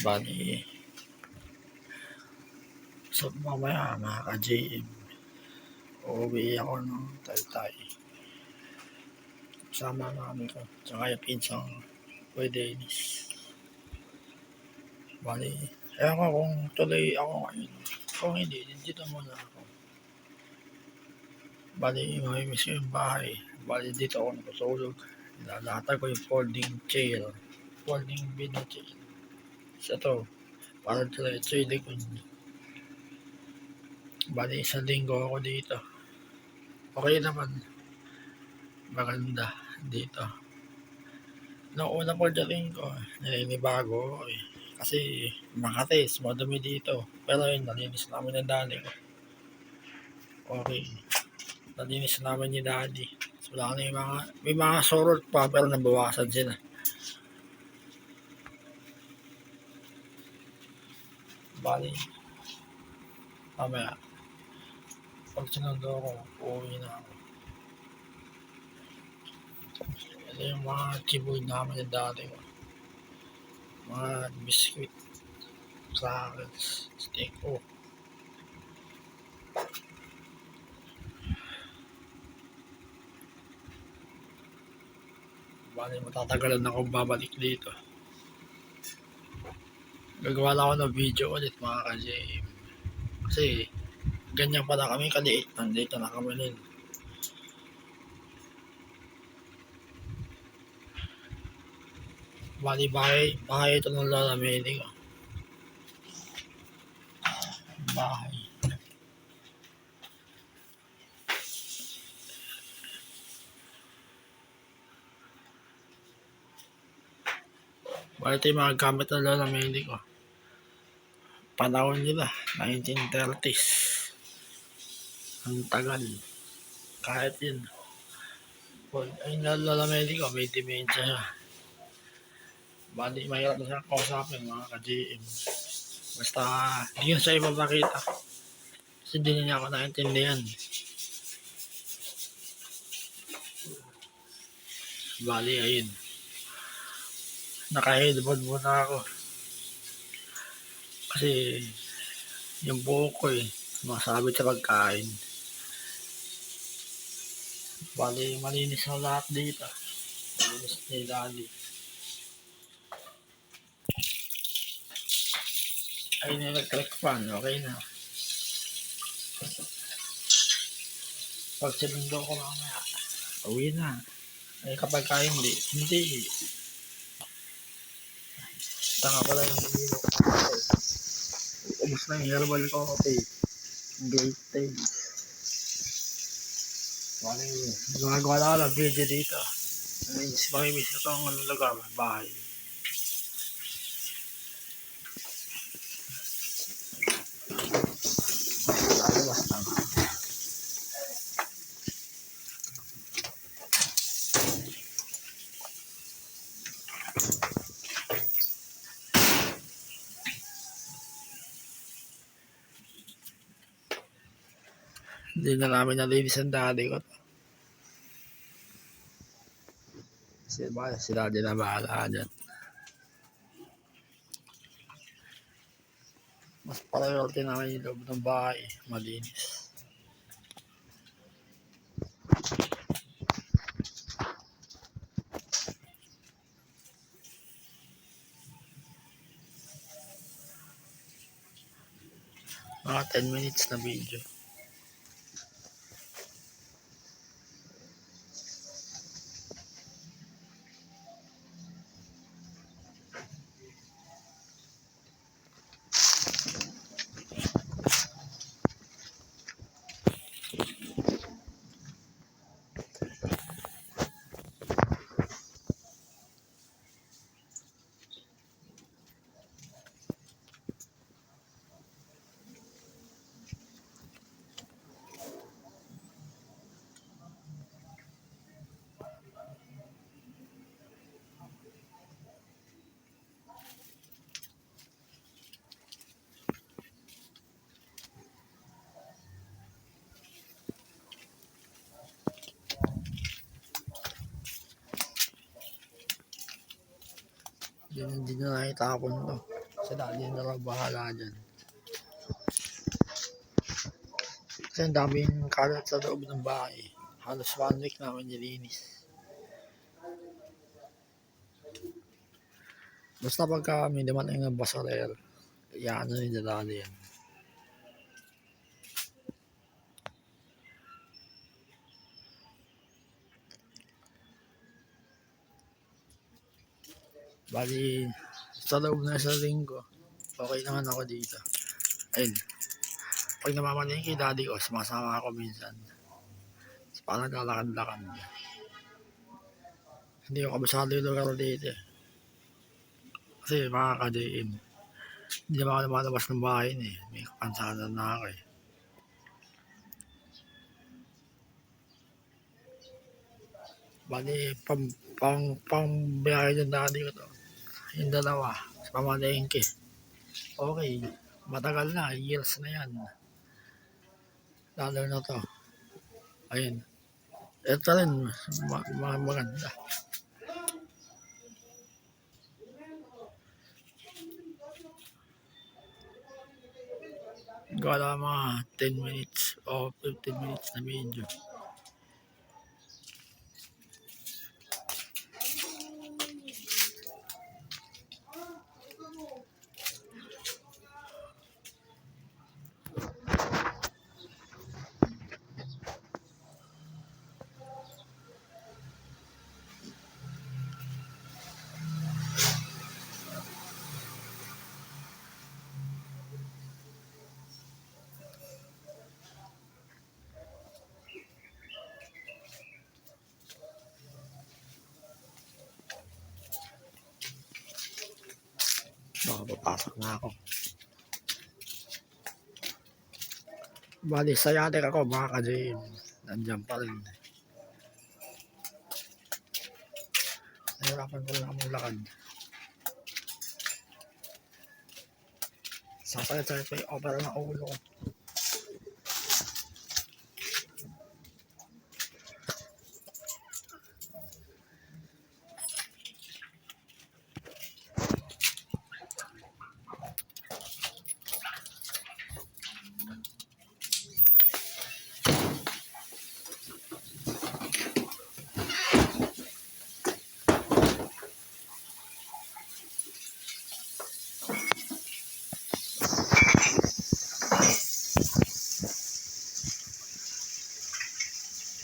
Bali, so mamaya mga ka-JM, uuwi ako ng Taytay. Kasama namin ko, tsaka yung pinsang pwede inis. Bali, ewan ko kung tuloy ako ngayon. Kung hindi, dito muna ako. Bali, mamimiss ko yung bahay. Bali, dito ako natutulog. Nilalata ko yung folding chair. Folding bed na chair. Sa to, para diretso yung likod. Bali, isang linggo ako dito. Okay naman. Maganda dito. Noong una pagdating ko, naninibago ako eh. Kasi Makati, madumi dito. Pero yun, nalinis namin ng daddy ko. Okay. Nalinis namin ni daddy. So, wala na yung may mga sorot pa pero nabawasan sila. Bali, mamaya, pag sinundo ko, uuwi na ako. Ito yung mga chiboy namin ng daddy ko. Mga biscuit, crackers, steak ko. Bali, matatagalan akong babalik dito. Gagawa lang ako ng video ulit mga ka-JM. Kasi, ganyan pala kami kaliit. Nandito na kami nun. Bali, bahay ito ng Lola Meli ko. Bahay. Bali, ito yung mga gamit ng Lola Meli ko. Panahon nila, 1930s. Ang tagal. Kahit yun. Ay, Lola Meli ko, may dementia siya. Bali, mahirap na siya kausapin mga ka-GM. Basta, hindi yun siya ipapakita. Kasi hindi niya ako naintindihan. Bali, ayun. Naka-headphone muna ako. Kasi, yung buhok ko masabit sa pagkain. Bali, malinis na lahat dito. Malinis ni daddy. Ayun yung electric fan, okay na. Pag sinundo ko mamaya, uwi na. Ay kapag kaya hindi. Tanga pala yung hilo ko. Ubus na yung herbal coffee. Great taste. Bali, gumagawa na ako ng video dito. Mamimiss ko itong lugar, bahay. Lalabas na. Hindi na namin nalinis ang daddy ko. Si daddy na bahala dyan. Mas priority namin yung loob ng bahay. Malinis. Mga 10 minutes na video. Hindi na nakitapon to. Si daddy na lang bahala dyan. Kasi ang daming kalat sa loob ng bahay. Halos 1 week namin nilinis. Basta pagka may dumating ng basurero, ano ni daddy yan. Bali, sa loob na sa linggo, okay naman ako dito. Ayun, pag namamalingki daddy ko, sumasama ako minsan. Parang lalakad-lakad. Hindi ko kabisado yung lugar dito eh. Kasi makaka-JM. Hindi naman ako lumalabas ng bahay eh. May kapansanan na ako eh. Bali, pang biyahe ng daddy ko to. Yung dalawa, sa pamalengke. Okay, matagal na, years na yan. Lalo na to. Ayun. Ito rin, maganda. Gala mga 10 minutes o 15 minutes na video. Papasok na ako. Bali, sayatik ako mga ka-JM. Nandiyan pa rin. Nahirapan ko lang akong lakad. Sasakit-sakit ko yung opera ng ulo ko.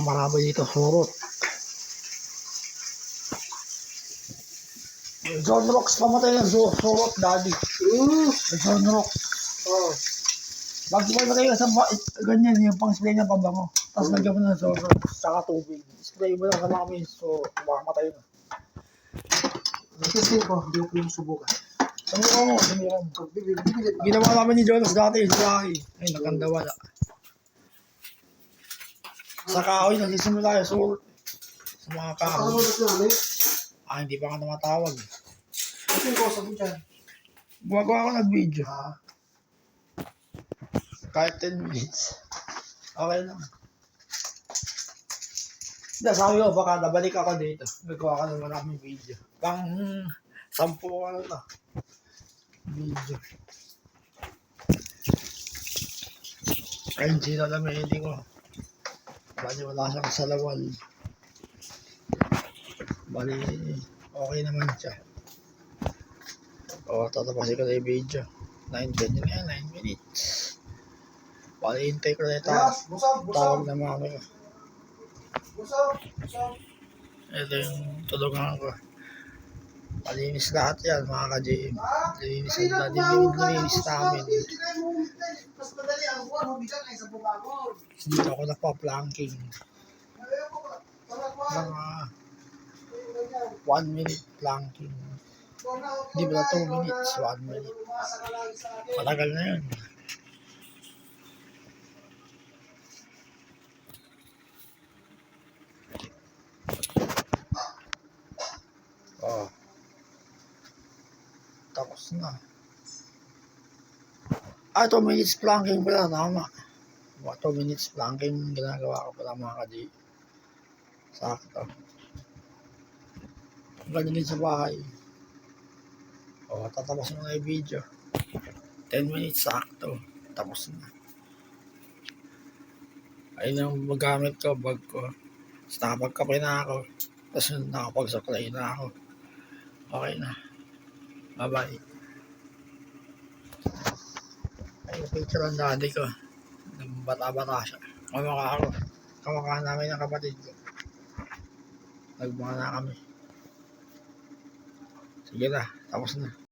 Ang marami dito, surot. John Rocks pamatay ng surot, daddy. John Rocks. Oh. Bago mo ilagay sa ganyan, yung pang-spray ng pabango. Tapos lagyan mo ng John Rocks, saka tubig. Spray mo lang sa mga so makamatay na. Kasi ko, hindi ko yung subukan. Subukan mo. Ginawa namin ni Jonas dati, ay nagkandawala. Sa kahoy, nagsisimula yung surot. Sa mga kahoy. Hindi pa ka namatawag. Kasi ko sabi dyan. Gumagawa ko nag-video. Kahit 10 minutes. Okay lang. Hindi, sabi ko, baka nabalik ako dito. Gagawa ka ng maraming video. Pang 10 ano na. Video. Ayun, sino naman hindi ko. Bali, wala siyang salawal. Bali, okay naman siya. Tatapasin ko na yung video. 9 minutes. Bali, hintay ko na ito. Tawag na mami ko. Ito yung tulugan ko. Malinis lahat yan, mga ka-JM. Linis namin. Dito ako nagpa-planking. Mga 1 minute planking. Hindi ba 2 minutes, 1 minute. Matagal na yun. Tapos na. 2 minutes planking pala, tama. 2 minutes planking ginagawa ko pala mga ka-J. Sakto. Ganyan din sa bahay. O, tatapos mo na yung video. 10 minutes sakto. Tapos na. Ayun yung magamit ko, bag ko. Tapos nakapagkape na ako. Tapos nakapagsuklay na ako. Okay na. Bye-bye. Ayun yung picture ng daddy ko. Nung bata-bata siya. Kamukha ako. Kamukha namin ng kapatid ko. Nagmukha na kami. Sige na. Tapos na.